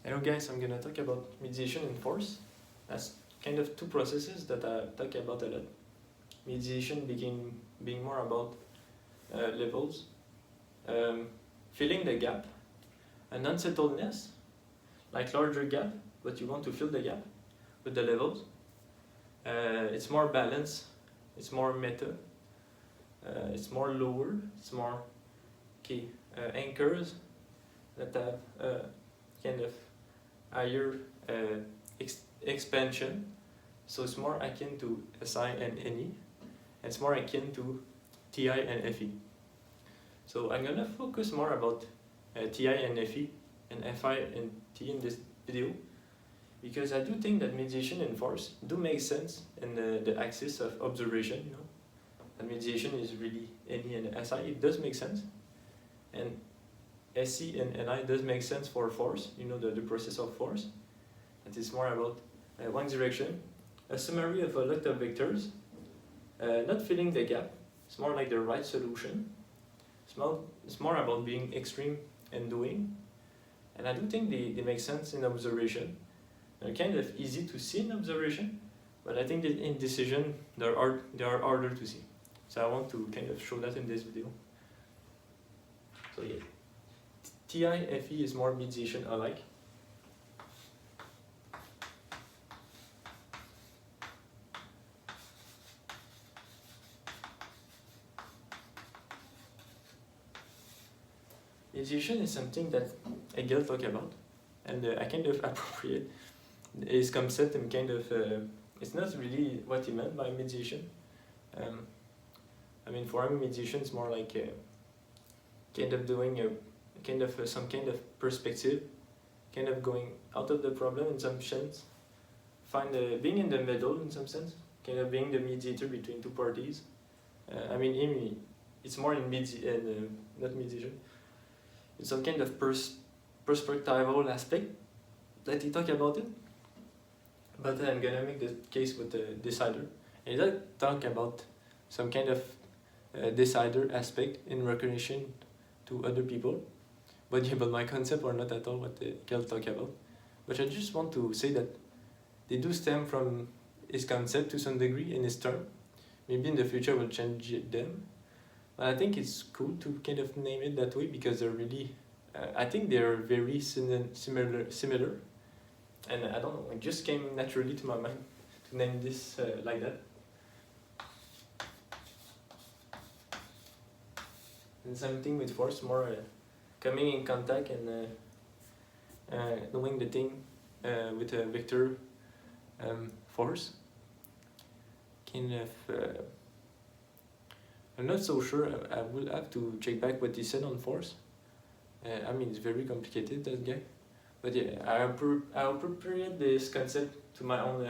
Hello guys, I'm gonna talk about mediation and force. That's kind of two processes that I talk about a lot. Mediation being more about levels, filling the gap, an unsettledness, like larger gap, but you want to fill the gap with the levels. It's more balanced, it's more meta, it's more lower, it's more anchors that have kind of higher expansion, so it's more akin to SI and NE, and it's more akin to TI and FE. So I'm gonna focus more about TI and FE and FI and T in this video, because I do think that mediation and force do make sense in the axis of observation, you know. And mediation is really NE and SI, it does make sense. And SE and NI does make sense for force, you know, the process of force. It is more about one direction, a summary of a lot of vectors, not filling the gap, it's more like the right solution. It's more about being extreme and doing. And I do think they make sense in observation. They're kind of easy to see in observation, but I think that in decision they are harder to see. So I want to kind of show that in this video. So yeah. TI, FE is more mediation alike. Mediation is something that Hegel talked about, and I kind of appropriate his concept and kind of, it's not really what he meant by mediation. I mean, for him, mediation is more like kind of doing a some kind of perspective, kind of going out of the problem in some sense, being in the middle in some sense, kind of being the mediator between two parties. I mean, it's more in not mediation. It's some kind of perspectival aspect that he talked about it. But I'm gonna make the case with the decider. And he does talk about some kind of decider aspect in recognition to other people. But yeah, but my concept are not at all what Hegel talk about. But I just want to say that they do stem from his concept to some degree in his term. Maybe in the future we'll change them. But I think it's cool to kind of name it that way, because they're really, I think they're very similar. And I don't know, it just came naturally to my mind to name this like that. And same thing with force, more coming in contact and doing the thing with a vector force. Kind of, I'm not so sure, I will have to check back what he said on force. I mean, it's very complicated, that guy. But yeah, I appropriate this concept to my own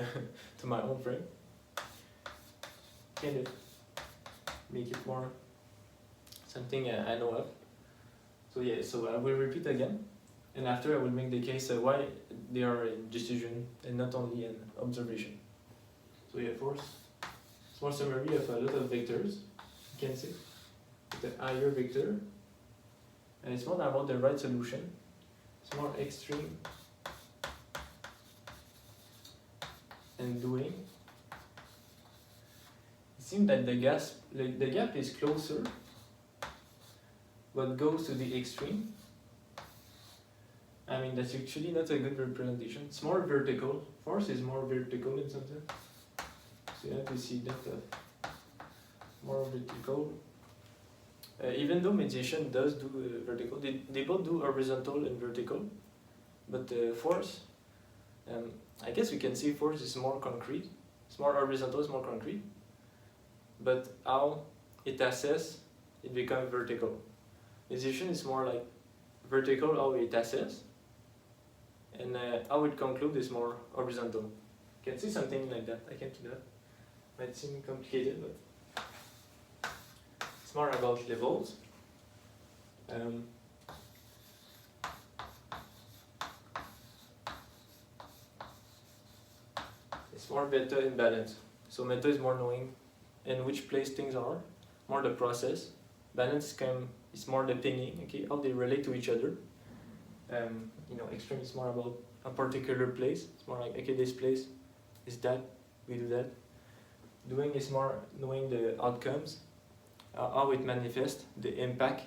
to my own frame. Kind of make it more something I know of. So yeah, so I will repeat again, and after I will make the case why they are in decision and not only in observation. So yeah, force, small summary of a lot of vectors, you can see, the higher vector, and it's more about the right solution. It's more extreme and doing. It seems that the gap is closer, but goes to the extreme. I mean, that's actually not a good representation. It's more vertical. Force is more vertical in some sense. So you have to see that more vertical. Even though mediation does do vertical, they both do horizontal and vertical. But force, I guess we can see force is more concrete. It's more horizontal, it's more concrete. But how it assesses, it becomes vertical. Mediation is more like vertical, how it assesses, and how it concludes is more horizontal. You can see something like that. I can do that. Might seem complicated, but it's more about levels. It's more meta and balance. So meta is more knowing in which place things are, more the process. Balance is more the thinking, okay, how they relate to each other. extreme is more about a particular place. It's more like, okay, this place is that, we do that. Doing is more knowing the outcomes, how it manifests, the impact.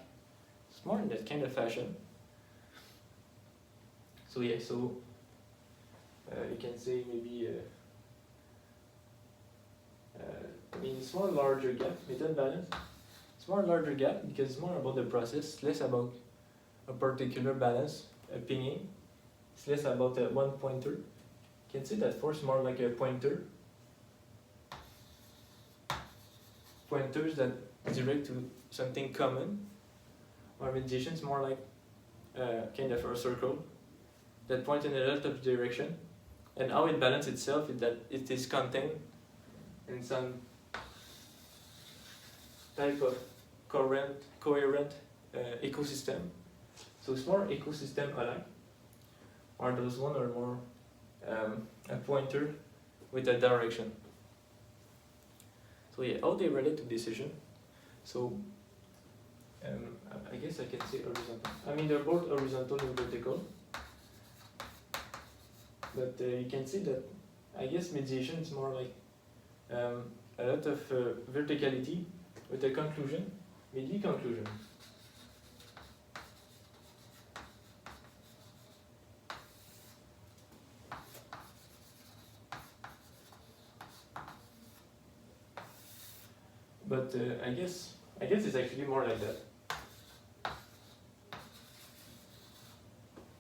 It's more in that kind of fashion. So yeah, so you can say maybe, it's more larger gap, method balance. It's more larger gap because it's more about the process, less about a particular balance, a pinging. It's less about one pointer. You can see that force more like a pointer. Pointers that direct to something common. Or mediation is more like kind of a circle that point in a lot of direction. And how it balances itself is that it is contained in some type of coherent ecosystem. So it's more ecosystem alike, or those one are more a pointer with a direction. So yeah, how they relate to decision. So I guess I can say horizontal. They're both horizontal and vertical. But you can see that I guess mediation is more like a lot of verticality with a conclusion, maybe conclusion. But I guess it's actually more like that.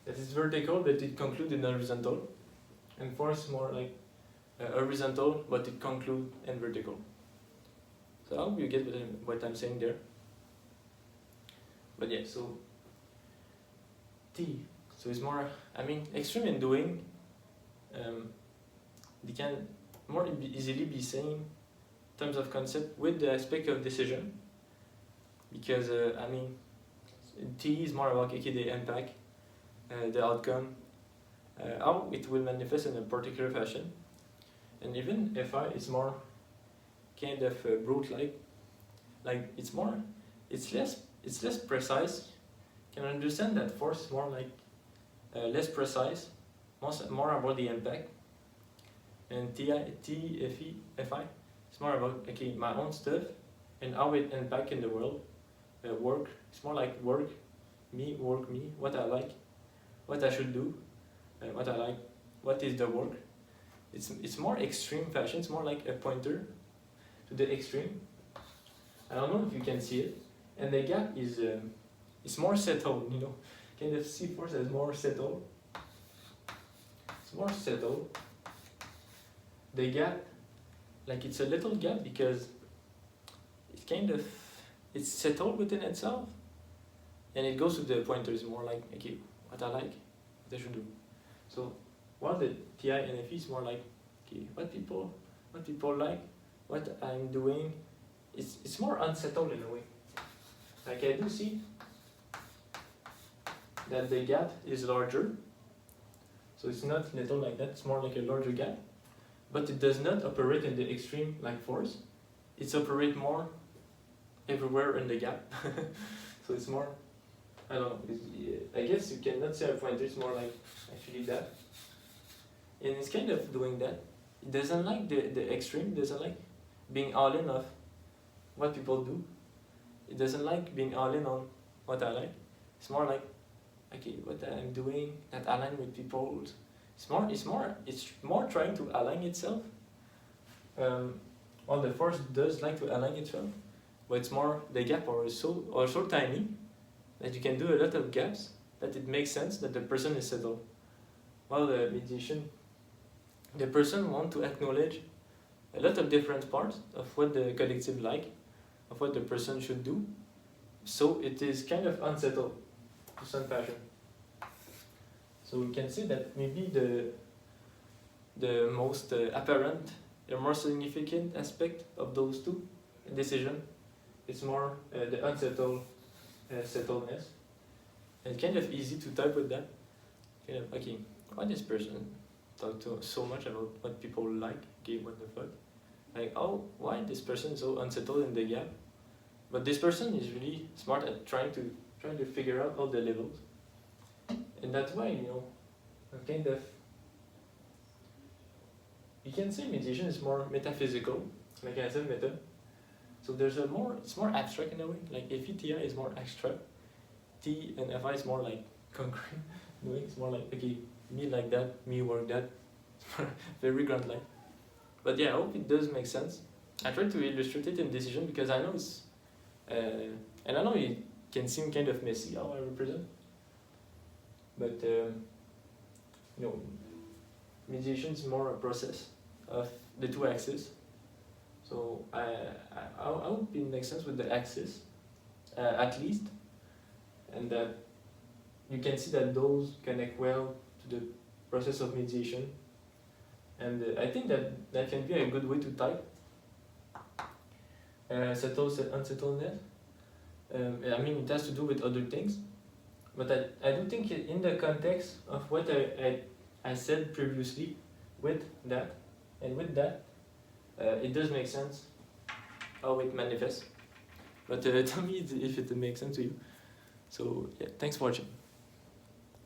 That is vertical, but it concludes in horizontal, and force more like horizontal, but it concludes in vertical. So I hope you get what I'm saying there. But yeah, so T. So it's more, extreme in doing. They can more easily be seen in terms of concept with the aspect of decision, because T is more about the impact, the outcome, how it will manifest in a particular fashion, and even FI is more kind of brute-like, it's less precise. Can understand that force is more like less precise, more about the impact, and FI it's more about my own stuff and how it impact in the world. Work, it's more like work me, what I like, what I should do, what I like, what is the work. It's more extreme fashion. It's more like a pointer to the extreme. I don't know if you can see it, and the gap is it's more settled. Kind of see force as more settled. It's more settled. The gap, it's a little gap because it's settled within itself, and it goes to the pointers more like what I like, what I should do. So while the TI and FE is more like what people like, what I'm doing. It's more unsettled in a way. I do see that the gap is larger, so it's not little like that. It's more like a larger gap, but it does not operate in the extreme like force. It's operate more everywhere in the gap. So it's more, I don't know, I guess you cannot say a pointer. It's more like actually that, and it's kind of doing that. It doesn't like the extreme. It doesn't like being all in of what people do. It doesn't like being all in on what I like. It's more like what I'm doing that align with people. It's more trying to align itself. All the force does like to align itself, but it's more the gap are so tiny that you can do a lot of gaps that it makes sense that the person is settled. While the mediation, the person want to acknowledge a lot of different parts of what the collective like, of what the person should do, so it is kind of unsettled to some fashion. So we can see that maybe the most apparent, the more significant aspect of those two decision, it's more the unsettled settledness. And kind of easy to type with that. Kind of why this person talk so much about what people like? What the fuck? Why this person is so unsettled in the gap? But this person is really smart at trying to figure out all the levels. And that's why, a kind of, you can say mediation is more metaphysical, like I said, meta. So it's more abstract in a way. Like FETI is more abstract, T and FI is more like concrete. It's more like, okay, me like that, me work that. Very grand like. But yeah, I hope it does make sense. I try to illustrate it in decision because I know it's, and I know it can seem kind of messy how I represent. But mediation is more a process of the two axes. So I hope it makes sense with the axis, at least, and that you can see that those connect well to the process of mediation. And I think that can be a good way to type. Unsettledness. I mean, it has to do with other things, but I do think in the context of what I said previously, with that, and with that, it does make sense how it manifests. But tell me if it makes sense to you. So yeah, thanks for watching.